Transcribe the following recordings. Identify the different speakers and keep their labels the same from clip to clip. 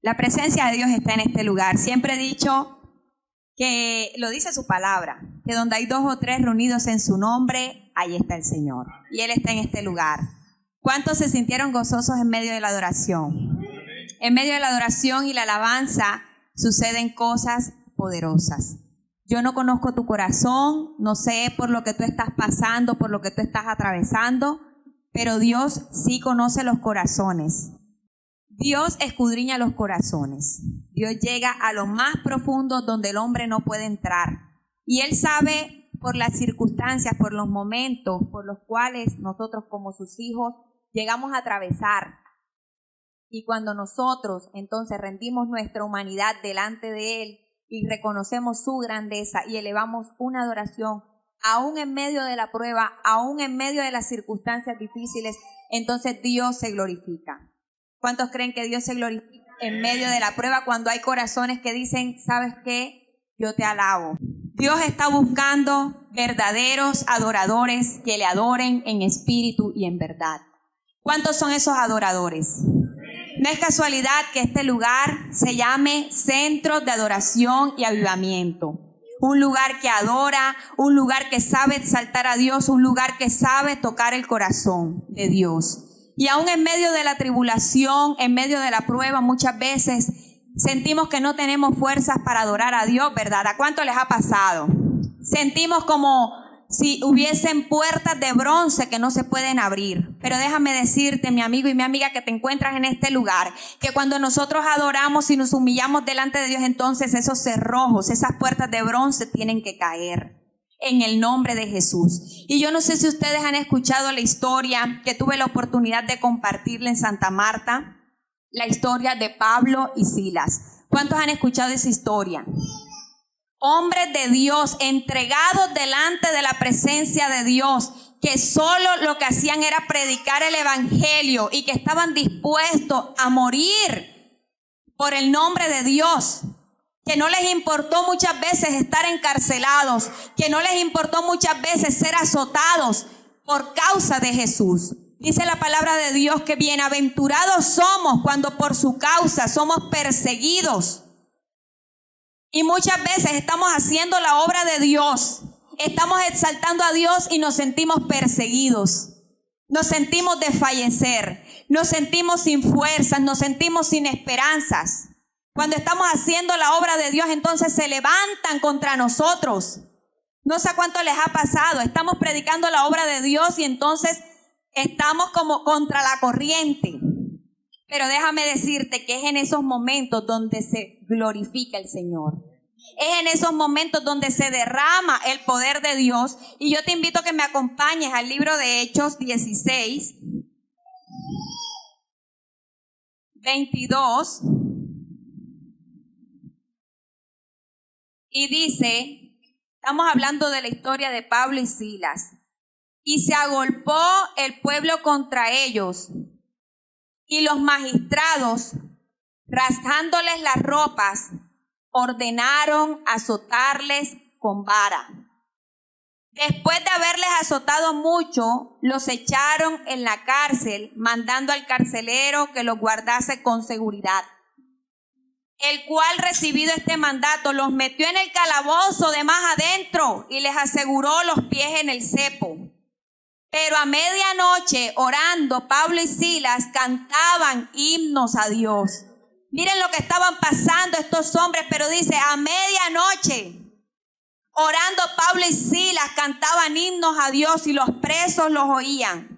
Speaker 1: La presencia de Dios está en este lugar. Siempre he dicho que lo dice su palabra, que donde hay 2 o 3 reunidos en su nombre, ahí está el Señor. Y Él está en este lugar. ¿Cuántos se sintieron gozosos en medio de la adoración? En medio de la adoración y la alabanza suceden cosas poderosas. Yo no conozco tu corazón, no sé por lo que tú estás pasando, por lo que tú estás atravesando, pero Dios sí conoce los corazones. Dios escudriña los corazones. Dios llega a lo más profundo donde el hombre no puede entrar. Y Él sabe por las circunstancias, por los momentos por los cuales nosotros como sus hijos llegamos a atravesar. Y cuando nosotros entonces rendimos nuestra humanidad delante de Él y reconocemos su grandeza y elevamos una adoración, aún en medio de la prueba, aún en medio de las circunstancias difíciles, entonces Dios se glorifica. ¿Cuántos creen que Dios se glorifica en medio de la prueba cuando hay corazones que dicen, ¿sabes qué? Yo te alabo. Dios está buscando verdaderos adoradores que le adoren en espíritu y en verdad. ¿Cuántos son esos adoradores? No es casualidad que este lugar se llame Centro de Adoración y Avivamiento. Un lugar que adora, un lugar que sabe exaltar a Dios, un lugar que sabe tocar el corazón de Dios. Y aún en medio de la tribulación, en medio de la prueba, muchas veces sentimos que no tenemos fuerzas para adorar a Dios, ¿verdad? ¿A cuánto les ha pasado? Sentimos como si hubiesen puertas de bronce que no se pueden abrir. Pero déjame decirte, mi amigo y mi amiga que te encuentras en este lugar, que cuando nosotros adoramos y nos humillamos delante de Dios, entonces esos cerrojos, esas puertas de bronce tienen que caer. En el nombre de Jesús. Y yo no sé si ustedes han escuchado la historia que tuve la oportunidad de compartirle en Santa Marta, la historia de Pablo y Silas. ¿Cuántos han escuchado esa historia? Hombres de Dios entregados delante de la presencia de Dios, que solo lo que hacían era predicar el evangelio y que estaban dispuestos a morir por el nombre de Dios. Que no les importó muchas veces estar encarcelados, que no les importó muchas veces ser azotados por causa de Jesús. Dice la palabra de Dios que bienaventurados somos cuando por su causa somos perseguidos. Y muchas veces estamos haciendo la obra de Dios, estamos exaltando a Dios y nos sentimos perseguidos. Nos sentimos desfallecer, nos sentimos sin fuerzas, nos sentimos sin esperanzas. Cuando estamos haciendo la obra de Dios, entonces se levantan contra nosotros. No sé cuánto les ha pasado. Estamos predicando la obra de Dios y entonces estamos como contra la corriente. Pero déjame decirte que es en esos momentos donde se glorifica el Señor. Es en esos momentos donde se derrama el poder de Dios. Y yo te invito a que me acompañes al libro de Hechos 16, 22. Y dice, estamos hablando de la historia de Pablo y Silas. Y se agolpó el pueblo contra ellos. Y los magistrados, rasgándoles las ropas, ordenaron azotarles con vara. Después de haberles azotado mucho, los echaron en la cárcel, mandando al carcelero que los guardase con seguridad. El cual, recibido este mandato, los metió en el calabozo de más adentro y les aseguró los pies en el cepo. Pero a medianoche, orando, Pablo y Silas cantaban himnos a Dios. Miren lo que estaban pasando estos hombres, pero dice, a medianoche, orando Pablo y Silas cantaban himnos a Dios y los presos los oían.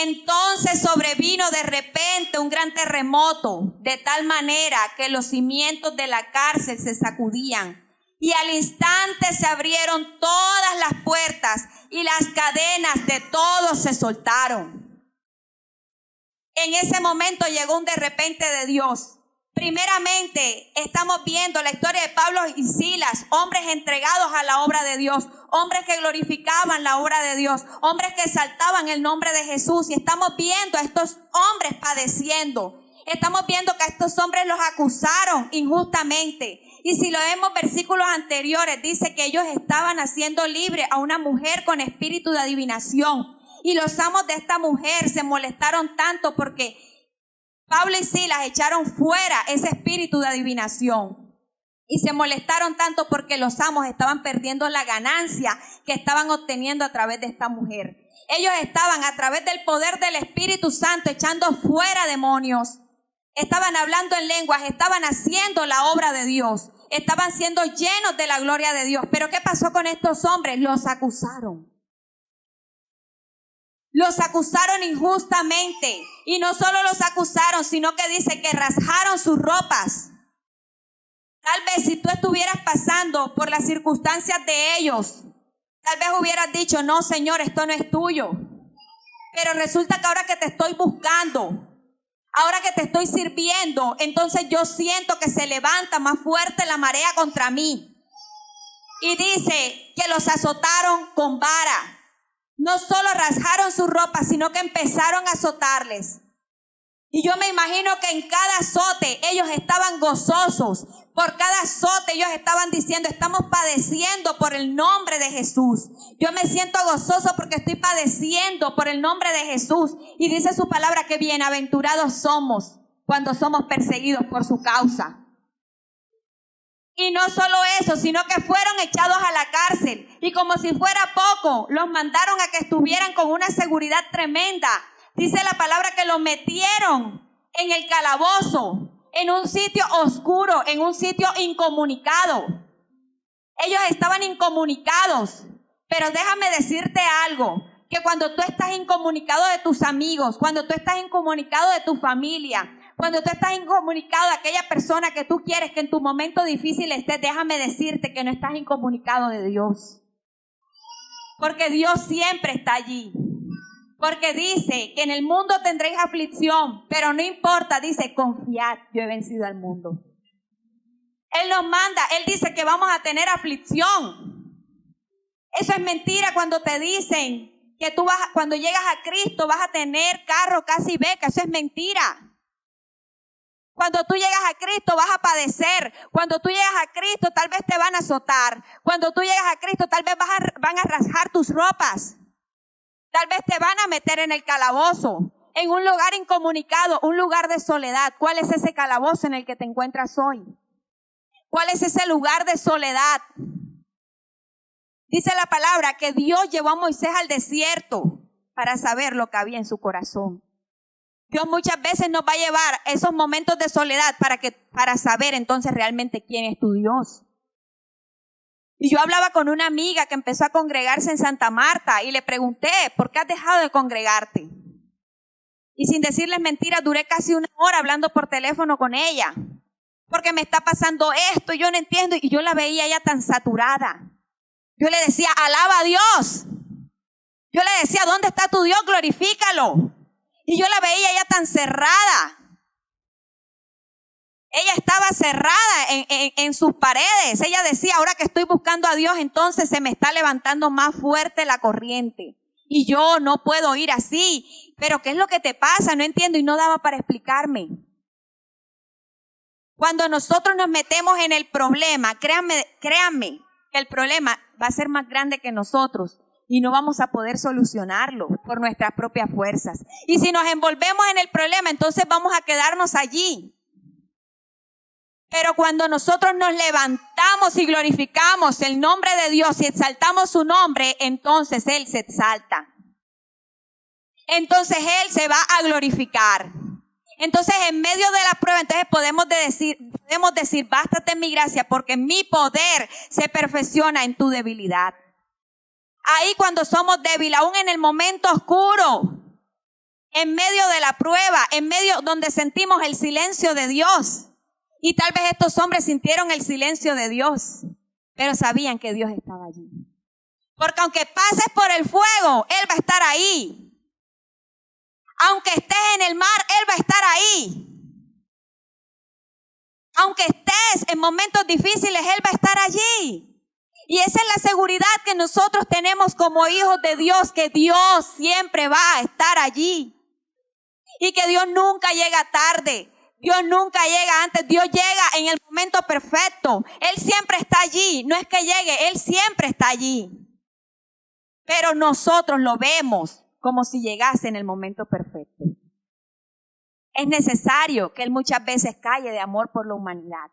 Speaker 1: Entonces sobrevino de repente un gran terremoto, de tal manera que los cimientos de la cárcel se sacudían. Y al instante se abrieron todas las puertas y las cadenas de todos se soltaron. En ese momento llegó un de repente de Dios. Primeramente, estamos viendo la historia de Pablo y Silas, hombres entregados a la obra de Dios, hombres que glorificaban la obra de Dios, hombres que exaltaban el nombre de Jesús. Y estamos viendo a estos hombres padeciendo. Estamos viendo que a estos hombres los acusaron injustamente. Y si lo vemos versículos anteriores, dice que ellos estaban haciendo libre a una mujer con espíritu de adivinación. Y los amos de esta mujer se molestaron tanto porque Pablo y Silas echaron fuera ese espíritu de adivinación y se molestaron tanto porque los amos estaban perdiendo la ganancia que estaban obteniendo a través de esta mujer. Ellos estaban a través del poder del Espíritu Santo echando fuera demonios. Estaban hablando en lenguas, estaban haciendo la obra de Dios, estaban siendo llenos de la gloria de Dios. Pero ¿qué pasó con estos hombres? Los acusaron. Los acusaron injustamente. Y no solo los acusaron, sino que dice que rasgaron sus ropas. Tal vez si tú estuvieras pasando por las circunstancias de ellos, tal vez hubieras dicho, no, Señor, esto no es tuyo. Pero resulta que ahora que te estoy buscando, ahora que te estoy sirviendo, entonces yo siento que se levanta más fuerte la marea contra mí. Y dice que los azotaron con vara. No solo rasgaron su ropa, sino que empezaron a azotarles. Y yo me imagino que en cada azote ellos estaban gozosos. Por cada azote ellos estaban diciendo, estamos padeciendo por el nombre de Jesús. Yo me siento gozoso porque estoy padeciendo por el nombre de Jesús. Y dice su palabra que bienaventurados somos cuando somos perseguidos por su causa. Y no solo eso, sino que fueron echados a la cárcel. Y como si fuera poco, los mandaron a que estuvieran con una seguridad tremenda. Dice la palabra que los metieron en el calabozo, en un sitio oscuro, en un sitio incomunicado. Ellos estaban incomunicados. Pero déjame decirte algo, que cuando tú estás incomunicado de tus amigos, cuando tú estás incomunicado de tu familia, cuando tú estás incomunicado de aquella persona que tú quieres que en tu momento difícil esté, déjame decirte que no estás incomunicado de Dios. Porque Dios siempre está allí. Porque dice que en el mundo tendréis aflicción, pero no importa, dice, confiad, yo he vencido al mundo. Él nos manda, Él dice que vamos a tener aflicción. Eso es mentira cuando te dicen que tú cuando llegas a Cristo vas a tener carro, casa y beca. Eso es mentira. Cuando tú llegas a Cristo vas a padecer. Cuando tú llegas a Cristo tal vez te van a azotar. Cuando tú llegas a Cristo tal vez van a rasgar tus ropas. Tal vez te van a meter en el calabozo, en un lugar incomunicado, un lugar de soledad. ¿Cuál es ese calabozo en el que te encuentras hoy? ¿Cuál es ese lugar de soledad? Dice la palabra que Dios llevó a Moisés al desierto para saber lo que había en su corazón. Dios muchas veces nos va a llevar esos momentos de soledad para saber entonces realmente quién es tu Dios. Y yo hablaba con una amiga que empezó a congregarse en Santa Marta y le pregunté, ¿por qué has dejado de congregarte? Y sin decirles mentiras, duré casi 1 hora hablando por teléfono con ella. Porque me está pasando esto, yo no entiendo. Y yo la veía ya tan saturada. Yo le decía, alaba a Dios. Yo le decía, ¿dónde está tu Dios? Glorifícalo. Y yo la veía ya tan cerrada. Ella estaba cerrada en sus paredes. Ella decía, ahora que estoy buscando a Dios, entonces se me está levantando más fuerte la corriente. Y yo no puedo ir así. Pero ¿qué es lo que te pasa? No entiendo y no daba para explicarme. Cuando nosotros nos metemos en el problema, créanme que el problema va a ser más grande que nosotros. Y no vamos a poder solucionarlo por nuestras propias fuerzas. Y si nos envolvemos en el problema, entonces vamos a quedarnos allí. Pero cuando nosotros nos levantamos y glorificamos el nombre de Dios y exaltamos su nombre, entonces Él se exalta. Entonces Él se va a glorificar. Entonces en medio de la prueba, entonces podemos decir, bástate mi gracia porque mi poder se perfecciona en tu debilidad. Ahí cuando somos débiles, aún en el momento oscuro, en medio de la prueba, en medio donde sentimos el silencio de Dios. Y tal vez estos hombres sintieron el silencio de Dios, pero sabían que Dios estaba allí. Porque aunque pases por el fuego, Él va a estar ahí. Aunque estés en el mar, Él va a estar ahí. Aunque estés en momentos difíciles, Él va a estar allí. Y esa es la seguridad que nosotros tenemos como hijos de Dios, que Dios siempre va a estar allí. Y que Dios nunca llega tarde. Dios nunca llega antes, Dios llega en el momento perfecto. Él siempre está allí, no es que llegue, Él siempre está allí. Pero nosotros lo vemos como si llegase en el momento perfecto. Es necesario que Él muchas veces calle de amor por la humanidad.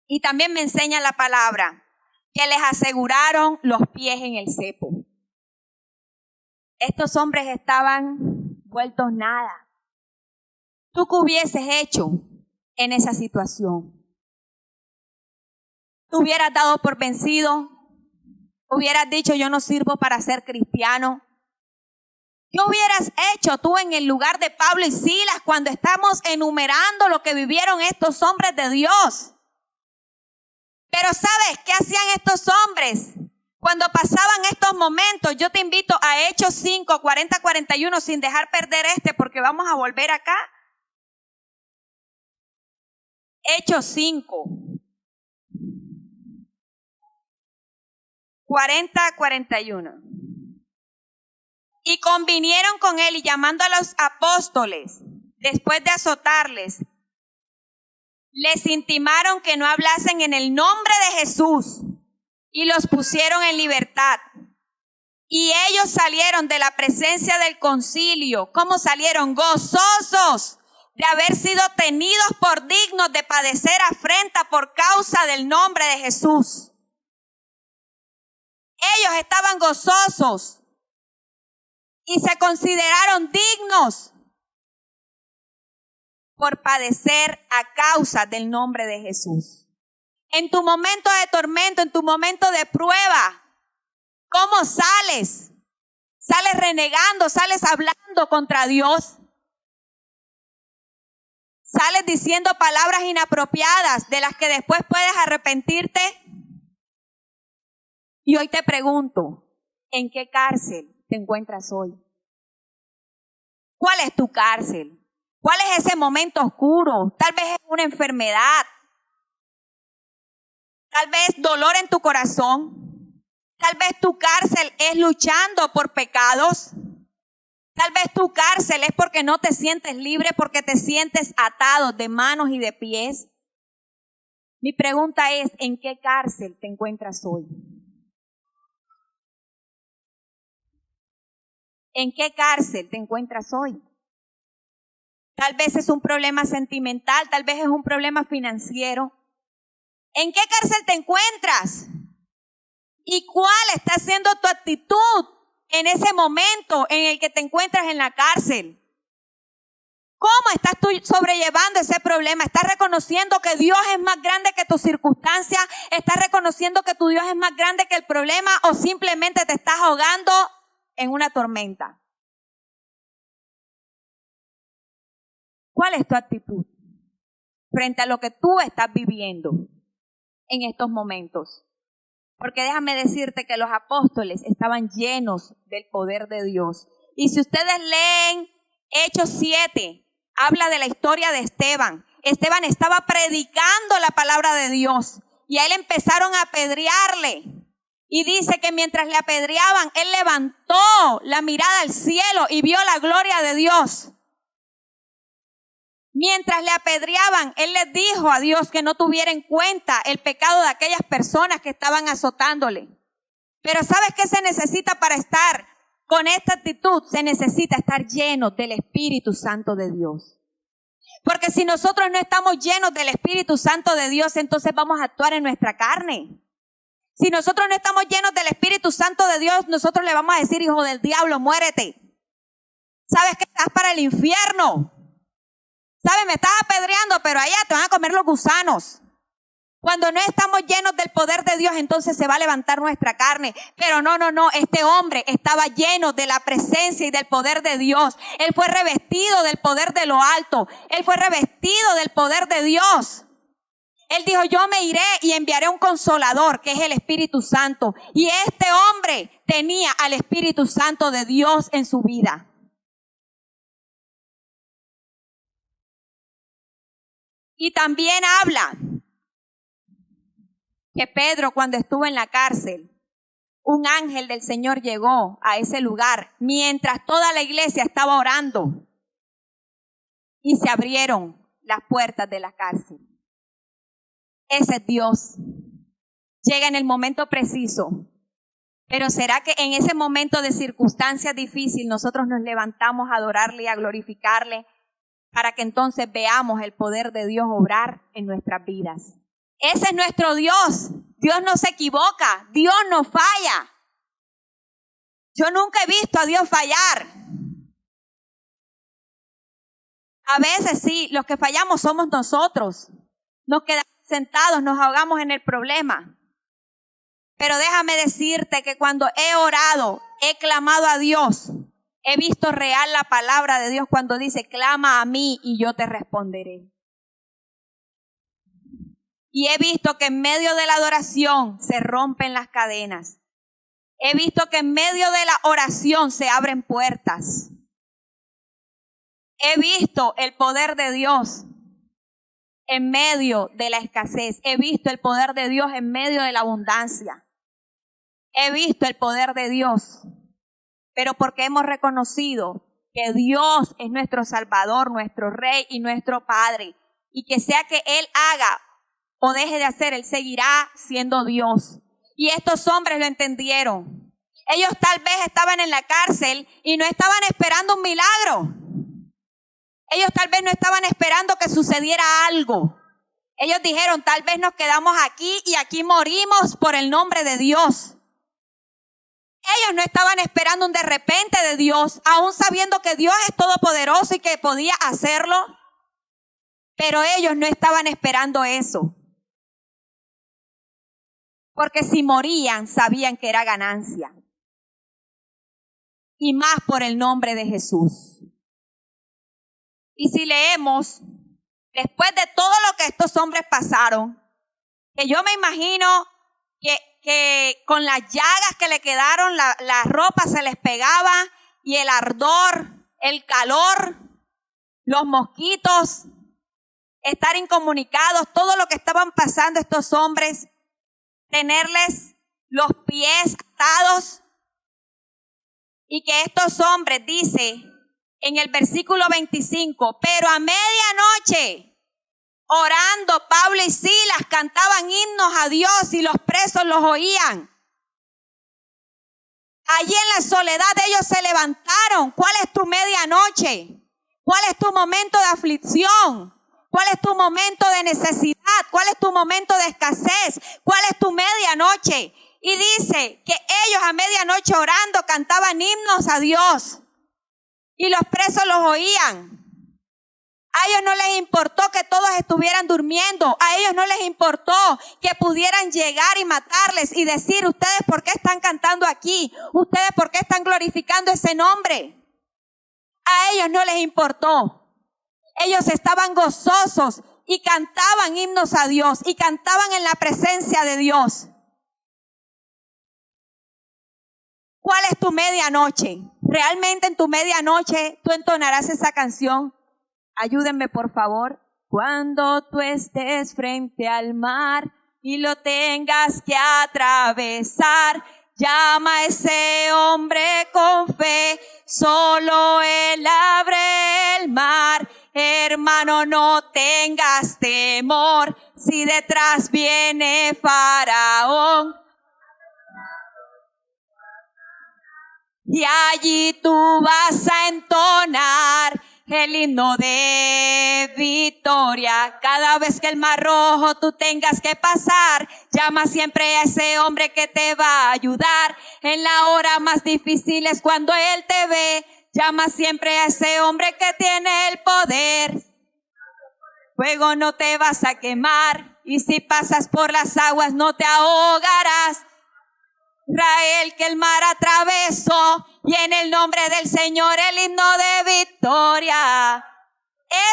Speaker 1: Y también me enseña la palabra que les aseguraron los pies en el cepo. Estos hombres estaban vueltos nada. ¿Tú qué hubieses hecho en esa situación? ¿Te hubieras dado por vencido? ¿Hubieras dicho yo no sirvo para ser cristiano? ¿Qué hubieras hecho tú en el lugar de Pablo y Silas cuando estamos enumerando lo que vivieron estos hombres de Dios? Pero ¿sabes qué hacían estos hombres? Cuando pasaban estos momentos, yo te invito a Hechos 5, 40-41, sin dejar perder porque vamos a volver acá. Hechos 5, 40-41. Y convinieron con él y llamando a los apóstoles, después de azotarles, les intimaron que no hablasen en el nombre de Jesús y los pusieron en libertad. Y ellos salieron de la presencia del concilio. ¿Cómo salieron? Gozosos de haber sido tenidos por dignos de padecer afrenta por causa del nombre de Jesús. Ellos estaban gozosos y se consideraron dignos por padecer a causa del nombre de Jesús. En tu momento de tormento, en tu momento de prueba, ¿cómo sales? ¿Sales renegando? ¿Sales hablando contra Dios? ¿Sales diciendo palabras inapropiadas de las que después puedes arrepentirte? Y hoy te pregunto, ¿en qué cárcel te encuentras hoy? ¿Cuál es tu cárcel? ¿Cuál es ese momento oscuro? Tal vez es una enfermedad. Tal vez dolor en tu corazón. Tal vez tu cárcel es luchando por pecados. Tal vez tu cárcel es porque no te sientes libre, porque te sientes atado de manos y de pies. Mi pregunta es, ¿en qué cárcel te encuentras hoy? ¿En qué cárcel te encuentras hoy? Tal vez es un problema sentimental, tal vez es un problema financiero. ¿En qué cárcel te encuentras? ¿Y cuál está siendo tu actitud en ese momento en el que te encuentras en la cárcel? ¿Cómo estás tú sobrellevando ese problema? ¿Estás reconociendo que Dios es más grande que tu circunstancia? ¿Estás reconociendo que tu Dios es más grande que el problema? ¿O simplemente te estás ahogando en una tormenta? ¿Cuál es tu actitud frente a lo que tú estás viviendo en estos momentos? Porque déjame decirte que los apóstoles estaban llenos del poder de Dios. Y si ustedes leen Hechos 7, habla de la historia de Esteban. Esteban estaba predicando la palabra de Dios y a él empezaron a apedrearle. Y dice que mientras le apedreaban, él levantó la mirada al cielo y vio la gloria de Dios. Mientras le apedreaban, él les dijo a Dios que no tuviera en cuenta el pecado de aquellas personas que estaban azotándole. Pero ¿sabes qué se necesita para estar con esta actitud? Se necesita estar lleno del Espíritu Santo de Dios. Porque si nosotros no estamos llenos del Espíritu Santo de Dios, entonces vamos a actuar en nuestra carne. Si nosotros no estamos llenos del Espíritu Santo de Dios, nosotros le vamos a decir, hijo del diablo, muérete. ¿Sabes que estás para el infierno? ¿Sabes? Me estás apedreando, pero allá te van a comer los gusanos. Cuando no estamos llenos del poder de Dios, entonces se va a levantar nuestra carne. Pero no. Este hombre estaba lleno de la presencia y del poder de Dios. Él fue revestido del poder de lo alto. Él fue revestido del poder de Dios. Él dijo, yo me iré y enviaré un consolador, que es el Espíritu Santo. Y este hombre tenía al Espíritu Santo de Dios en su vida. Y también habla que Pedro, cuando estuvo en la cárcel, un ángel del Señor llegó a ese lugar mientras toda la iglesia estaba orando y se abrieron las puertas de la cárcel. Ese es Dios. Llega en el momento preciso. Pero ¿será que en ese momento de circunstancia difícil nosotros nos levantamos a adorarle y a glorificarle? para que entonces veamos el poder de Dios obrar en nuestras vidas. Ese es nuestro Dios. Dios no se equivoca, Dios no falla. Yo nunca he visto a Dios fallar. A veces sí, los que fallamos somos nosotros. Nos quedamos sentados, nos ahogamos en el problema. Pero déjame decirte que cuando he orado, he clamado a Dios, he visto real la palabra de Dios cuando dice, clama a mí y yo te responderé. Y he visto que en medio de la adoración se rompen las cadenas. He visto que en medio de la oración se abren puertas. He visto el poder de Dios en medio de la escasez. He visto el poder de Dios en medio de la abundancia. He visto el poder de Dios, pero porque hemos reconocido que Dios es nuestro Salvador, nuestro Rey y nuestro Padre, y que sea que Él haga o deje de hacer, Él seguirá siendo Dios. Y estos hombres lo entendieron. Ellos tal vez estaban en la cárcel y no estaban esperando un milagro. Ellos tal vez no estaban esperando que sucediera algo. Ellos dijeron, tal vez nos quedamos aquí y aquí morimos por el nombre de Dios. Ellos no estaban esperando un de repente de Dios, aún sabiendo que Dios es todopoderoso y que podía hacerlo. Pero ellos no estaban esperando eso. Porque si morían, sabían que era ganancia. Y más por el nombre de Jesús. Y si leemos, después de todo lo que estos hombres pasaron, que yo me imagino que con las llagas que le quedaron, la ropa se les pegaba y el ardor, el calor, los mosquitos, estar incomunicados, todo lo que estaban pasando estos hombres, tenerles los pies atados, y que estos hombres, dice en el versículo 25, pero a medianoche, orando, Pablo y Silas cantaban himnos a Dios y los presos los oían. Allí en la soledad ellos se levantaron. ¿Cuál es tu medianoche? ¿Cuál es tu momento de aflicción? ¿Cuál es tu momento de necesidad? ¿Cuál es tu momento de escasez? ¿Cuál es tu medianoche? Y dice que ellos a medianoche orando cantaban himnos a Dios y los presos los oían. A ellos no les importó que todos estuvieran durmiendo. A ellos no les importó que pudieran llegar y matarles y decir, ¿ustedes por qué están cantando aquí? ¿Ustedes por qué están glorificando ese nombre? A ellos no les importó. Ellos estaban gozosos y cantaban himnos a Dios y cantaban en la presencia de Dios. ¿Cuál es tu medianoche? ¿Realmente en tu medianoche tú entonarás esa canción? Ayúdenme, por favor. Cuando tú estés frente al mar y lo tengas que atravesar, llama a ese hombre con fe, solo él abre el mar. Hermano, no tengas temor, si detrás viene Faraón. Y allí tú vas a entonar el himno de victoria. Cada vez que el mar rojo tú tengas que pasar, llama siempre a ese hombre que te va a ayudar. En la hora más difícil es cuando él te ve. Llama siempre a ese hombre que tiene el poder. Fuego no te vas a quemar, y si pasas por las aguas no te ahogarás. Israel, que el mar atravesó, y en el nombre del Señor el himno de victoria.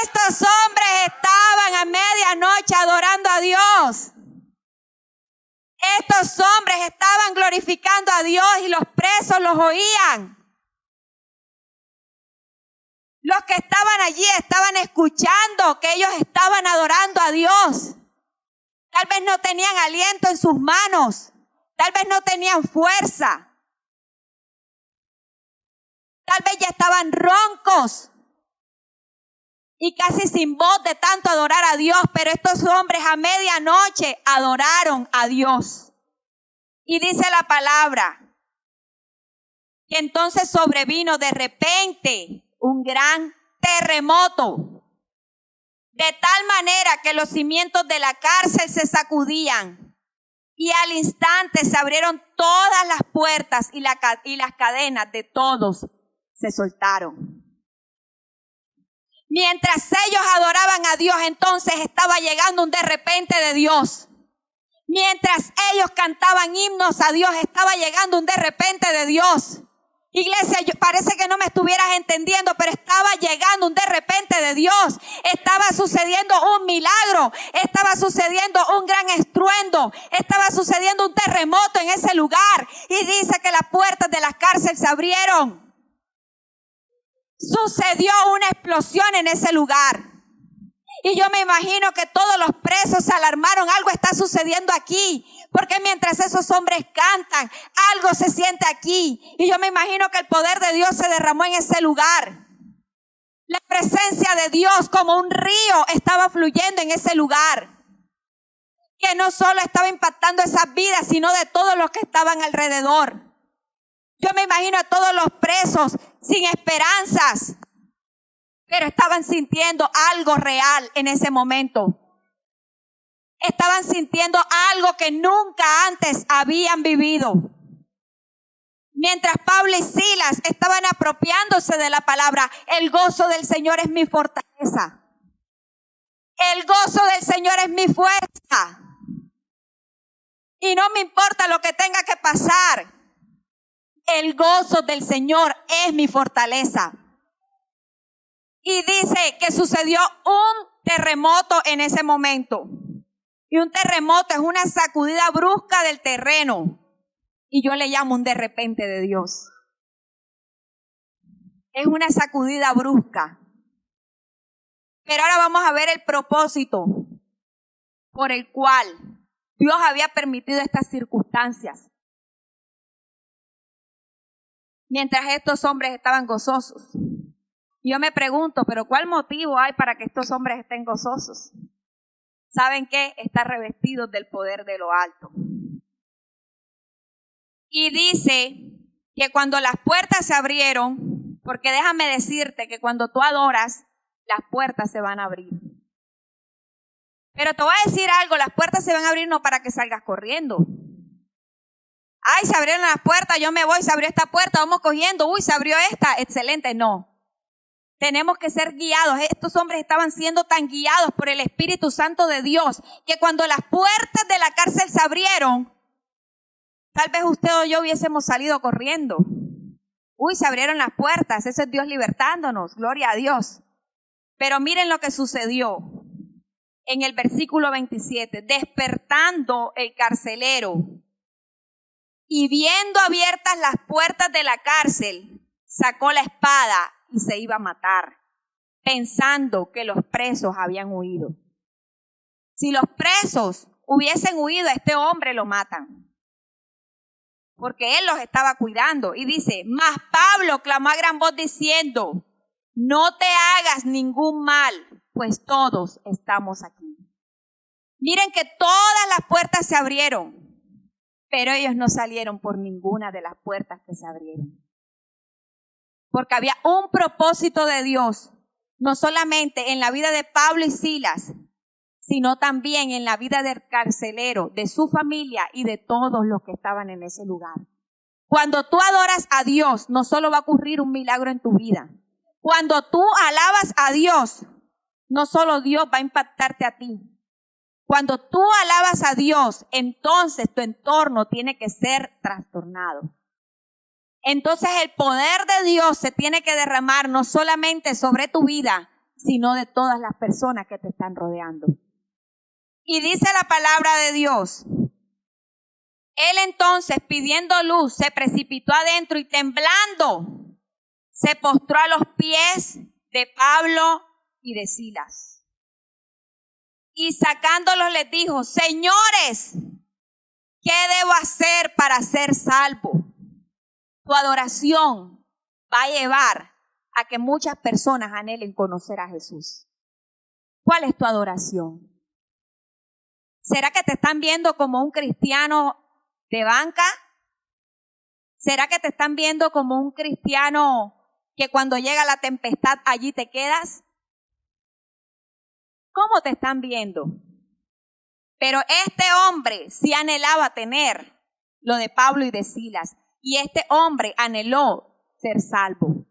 Speaker 1: Estos hombres estaban a medianoche adorando a Dios. Estos hombres estaban glorificando a Dios y los presos los oían. Los que estaban allí estaban escuchando que ellos estaban adorando a Dios. Tal vez no tenían aliento en sus manos. Tal vez no tenían fuerza. Tal vez ya estaban roncos y casi sin voz de tanto adorar a Dios. Pero estos hombres a medianoche adoraron a Dios. Y dice la palabra que entonces sobrevino de repente un gran terremoto. de tal manera que los cimientos de la cárcel se sacudían y al instante se abrieron todas las puertas y las cadenas de todos se soltaron. Mientras ellos adoraban a Dios, entonces estaba llegando un de repente de Dios. Mientras ellos cantaban himnos a Dios, estaba llegando un de repente de Dios. Iglesia, parece que no me estuvieras entendiendo, pero estaba llegando un de repente de Dios. Estaba sucediendo un milagro, estaba sucediendo un gran estruendo, estaba sucediendo un terremoto en ese lugar. Y dice que las puertas de la cárcel se abrieron. Sucedió una explosión en ese lugar. Y yo me imagino que todos los presos se alarmaron. Algo está sucediendo aquí. Porque mientras esos hombres cantan, algo se siente aquí. Y yo me imagino que el poder de Dios se derramó en ese lugar. La presencia de Dios como un río estaba fluyendo en ese lugar. Que no solo estaba impactando esas vidas, sino de todos los que estaban alrededor. Yo me imagino a todos los presos sin esperanzas, pero estaban sintiendo algo real en ese momento. Estaban sintiendo algo que nunca antes habían vivido. Mientras Pablo y Silas estaban apropiándose de la palabra, el gozo del Señor es mi fortaleza. El gozo del Señor es mi fuerza. Y no me importa lo que tenga que pasar. El gozo del Señor es mi fortaleza. Y dice que sucedió un terremoto en ese momento. Y un terremoto es una sacudida brusca del terreno. Y yo le llamo un de repente de Dios. Es una sacudida brusca. Pero ahora vamos a ver el propósito por el cual Dios había permitido estas circunstancias. Mientras estos hombres estaban gozosos. Yo me pregunto, ¿pero cuál motivo hay para que estos hombres estén gozosos? ¿Saben qué? Están revestidos del poder de lo alto. Y dice que cuando las puertas se abrieron, porque déjame decirte que cuando tú adoras, las puertas se van a abrir. Pero te voy a decir algo, las puertas se van a abrir no para que salgas corriendo. Ay, se abrieron las puertas, yo me voy, se abrió esta puerta, vamos cogiendo, uy, se abrió esta, excelente, no. Tenemos que ser guiados. Estos hombres estaban siendo tan guiados por el Espíritu Santo de Dios que cuando las puertas de la cárcel se abrieron, tal vez usted o yo hubiésemos salido corriendo. Uy, se abrieron las puertas, eso es Dios libertándonos, gloria a Dios. Pero miren lo que sucedió en el versículo 27. Despertando el carcelero y viendo abiertas las puertas de la cárcel, sacó la espada y se iba a matar, pensando que los presos habían huido. Si los presos hubiesen huido, a este hombre lo matan, porque él los estaba cuidando. Y dice, mas Pablo clamó a gran voz diciendo, no te hagas ningún mal, pues todos estamos aquí. Miren que todas las puertas se abrieron, pero ellos no salieron por ninguna de las puertas que se abrieron. Porque había un propósito de Dios, no solamente en la vida de Pablo y Silas, sino también en la vida del carcelero, de su familia y de todos los que estaban en ese lugar. Cuando tú adoras a Dios, no solo va a ocurrir un milagro en tu vida. Cuando tú alabas a Dios, no solo Dios va a impactarte a ti. Cuando tú alabas a Dios, entonces tu entorno tiene que ser trastornado. Entonces el poder de Dios se tiene que derramar no solamente sobre tu vida, sino de todas las personas que te están rodeando. Y dice la palabra de Dios, él entonces pidiendo luz se precipitó adentro y temblando se postró a los pies de Pablo y de Silas. Y sacándolos les dijo, señores, ¿qué debo hacer para ser salvo? Tu adoración va a llevar a que muchas personas anhelen conocer a Jesús. ¿Cuál es tu adoración? ¿Será que te están viendo como un cristiano de banca? ¿Será que te están viendo como un cristiano que cuando llega la tempestad allí te quedas? cómo te están viendo. Pero este hombre sí anhelaba tener lo de Pablo y de Silas. Y este hombre anheló ser salvo.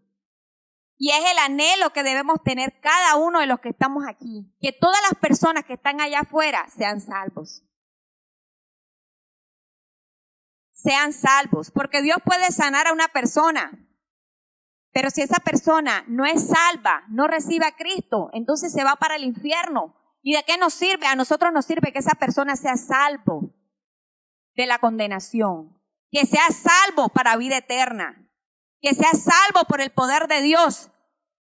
Speaker 1: Y es el anhelo que debemos tener cada uno de los que estamos aquí. Que todas las personas que están allá afuera sean salvos. Sean salvos. Porque Dios puede sanar a una persona. Pero si esa persona no es salva, no recibe a Cristo, entonces se va para el infierno. ¿Y de qué nos sirve? A nosotros nos sirve que esa persona sea salvo de la condenación. Que sea salvo para vida eterna. Que sea salvo por el poder de Dios.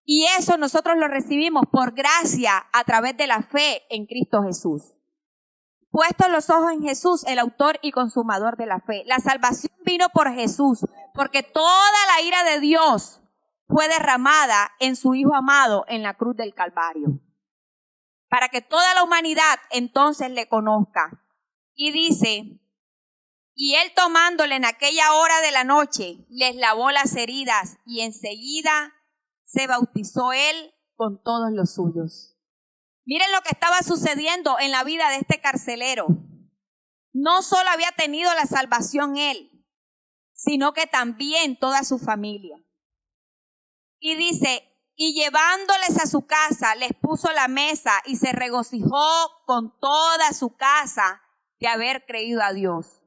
Speaker 1: Y eso nosotros lo recibimos por gracia a través de la fe en Cristo Jesús. Puestos los ojos en Jesús, el autor y consumador de la fe. La salvación vino por Jesús, porque toda la ira de Dios fue derramada en su Hijo amado en la cruz del Calvario. Para que toda la humanidad entonces le conozca. Y dice, y él tomándole en aquella hora de la noche, les lavó las heridas y enseguida se bautizó él con todos los suyos. Miren lo que estaba sucediendo en la vida de este carcelero. No solo había tenido la salvación él, sino que también toda su familia. Y dice, y llevándoles a su casa, les puso la mesa y se regocijó con toda su casa de haber creído a Dios.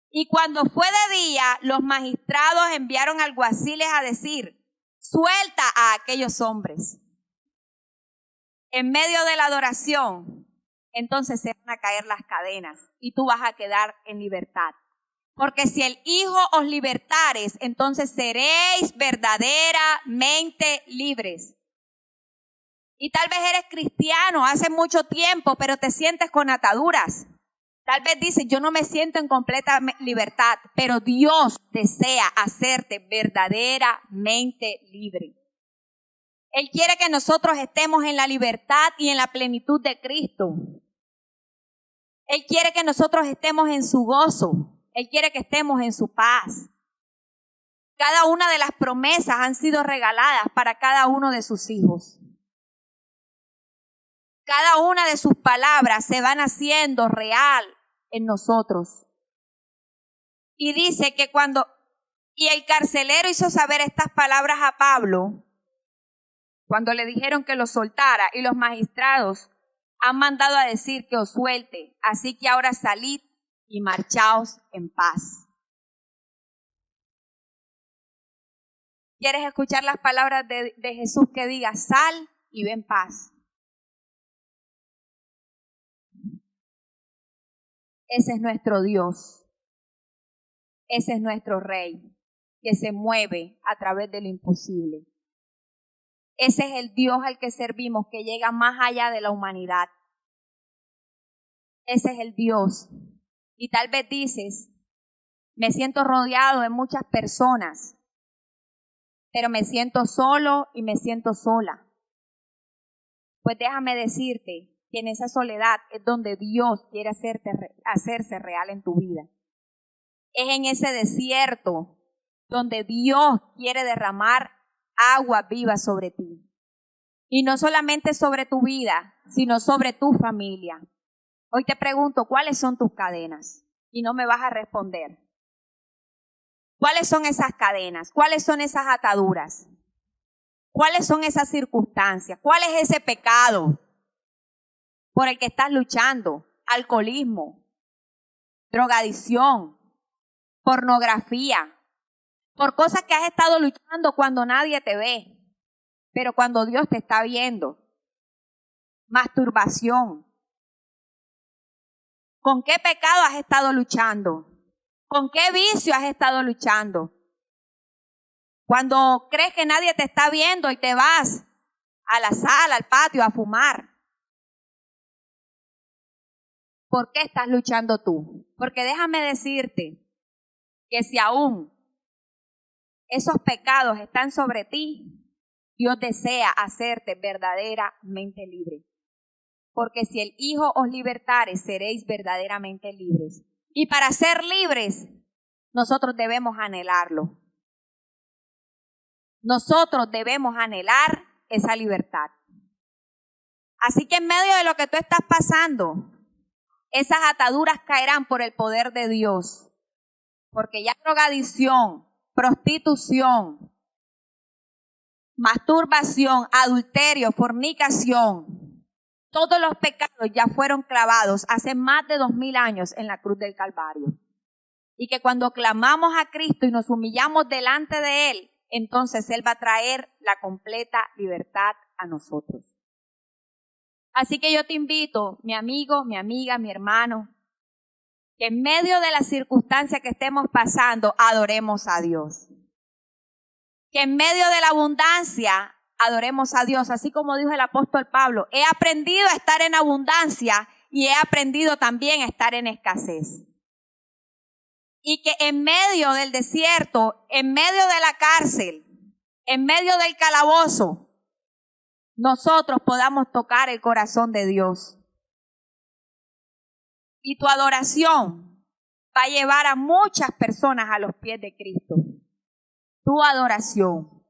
Speaker 1: Y cuando fue de día, los magistrados enviaron alguaciles a decir, suelta a aquellos hombres. En medio de la adoración, entonces se van a caer las cadenas y tú vas a quedar en libertad. Porque si el Hijo os libertares, entonces seréis verdaderamente libres. Y tal vez eres cristiano hace mucho tiempo, pero te sientes con ataduras. Tal vez dices, yo no me siento en completa libertad, pero Dios desea hacerte verdaderamente libre. Él quiere que nosotros estemos en la libertad y en la plenitud de Cristo. Él quiere que nosotros estemos en su gozo. Él quiere que estemos en su paz. Cada una de las promesas han sido regaladas para cada uno de sus hijos. Cada una de sus palabras se van haciendo real en nosotros. Y dice que y el carcelero hizo saber estas palabras a Pablo, cuando le dijeron que lo soltara, y los magistrados han mandado a decir que os suelte, así que ahora salid y marchaos en paz. ¿Quieres escuchar las palabras de Jesús que diga, sal y ven paz? Ese es nuestro Dios. Ese es nuestro Rey, que se mueve a través de lo imposible. Ese es el Dios al que servimos, que llega más allá de la humanidad. Ese es el Dios. Y tal vez dices, me siento rodeado de muchas personas, pero me siento solo y me siento sola. Pues déjame decirte que en esa soledad es donde Dios quiere hacerse real en tu vida. Es en ese desierto donde Dios quiere derramar agua viva sobre ti. Y no solamente sobre tu vida, sino sobre tu familia. Hoy te pregunto, ¿cuáles son tus cadenas? Y no me vas a responder. ¿Cuáles son esas cadenas? ¿Cuáles son esas ataduras? ¿Cuáles son esas circunstancias? ¿Cuál es ese pecado por el que estás luchando? Alcoholismo, drogadicción, pornografía, por cosas que has estado luchando cuando nadie te ve, pero cuando Dios te está viendo. Masturbación. ¿Con qué pecado has estado luchando? ¿Con qué vicio has estado luchando? Cuando crees que nadie te está viendo y te vas a la sala, al patio a fumar. ¿Por qué estás luchando tú? Porque déjame decirte que si aún esos pecados están sobre ti, Dios desea hacerte verdaderamente libre. Porque si el Hijo os libertare, seréis verdaderamente libres. Y para ser libres, nosotros debemos anhelarlo. Nosotros debemos anhelar esa libertad. Así que en medio de lo que tú estás pasando, esas ataduras caerán por el poder de Dios. Porque ya drogadicción, prostitución, masturbación, adulterio, fornicación, todos los pecados ya fueron clavados hace más de 2000 años en la cruz del Calvario. Y que cuando clamamos a Cristo y nos humillamos delante de Él, entonces Él va a traer la completa libertad a nosotros. Así que yo te invito, mi amigo, mi amiga, mi hermano, que en medio de las circunstancias que estemos pasando, adoremos a Dios. Que en medio de la abundancia, adoremos a Dios. Así como dijo el apóstol Pablo, he aprendido a estar en abundancia y he aprendido también a estar en escasez. Y que en medio del desierto, en medio de la cárcel, en medio del calabozo, nosotros podamos tocar el corazón de Dios. Y tu adoración va a llevar a muchas personas a los pies de Cristo. Tu adoración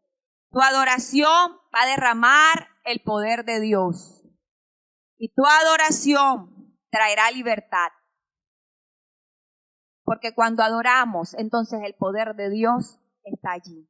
Speaker 1: va a derramar el poder de Dios. Y tu adoración traerá libertad. Porque cuando adoramos, entonces el poder de Dios está allí.